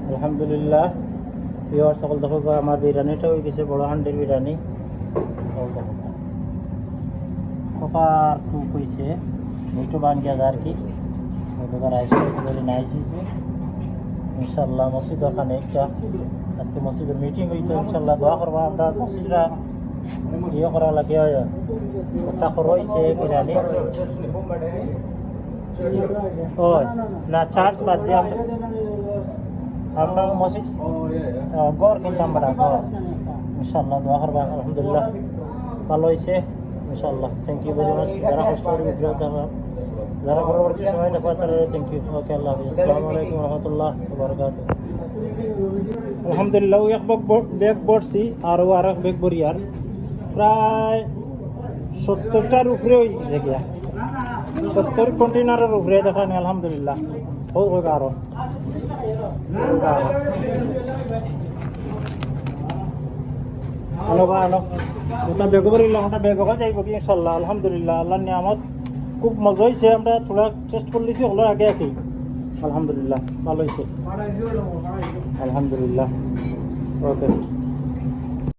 আলহামদুলিল্লাহ পিওর সকল দেখো আমার বিরিয়ানিটা হয়ে গেছে বড় হান্ডির বিরিয়ানি প্রকার টুক হয়েছে একটু বাঙ্গিয়া যায় আর কি রাইস হয়েছে বলে নাইস হয়েছে ইনশাল্লাহ মসজিদ ওখানে একটা আজকে মসজিদের মিটিং হইতো ইনশাল্লাহ দোয়া করবো আমরা মসজিদরা ইয়ে করা লাগে একটা খর হয়েছে বিরিয়ানি ও না চার্জ বাদ দিয়ে আমরা মসজিদ গড় কিনতাম বড়া গড় ইনশাল্লাহ দোয়া করবা আলহামদুলিল্লাহ ভালো হয়েছে ইনশাল্লাহ থ্যাংক ইউ ভেরি মাচ যারা কষ্ট করে ভিডিও দেখা যারা পরবর্তী সময় দেখা তারা থ্যাংক ইউ ওকে আল্লাহ হাফিজ আসসালামু আলাইকুম রহমতুল্লাহ বারাকাতুহু আলহামদুলিল্লাহ এক ব্যাগ বড়ছি আর এক ব্যাগ বরিয়ার প্রায় 70টার উপরে হয়ে গেছে গিয়া 70 কন্টেনারের উপরে দেখানি আলহামদুলিল্লাহ বহুত হোক আরো হ্যালো বা হ্যালো ওটা বেগ বরিলাম ওটা বেগ হওয়া যাইব কি ইনশাল্লাহ আলহামদুলিল্লাহ আল্লাহর নিয়ামত খুব মজা হয়েছে আমরা থোড়া টেস্ট করলেছি হলো আগে আগে আলহামদুলিল্লাহ ভালো হয়েছে আলহামদুলিল্লাহ ওকে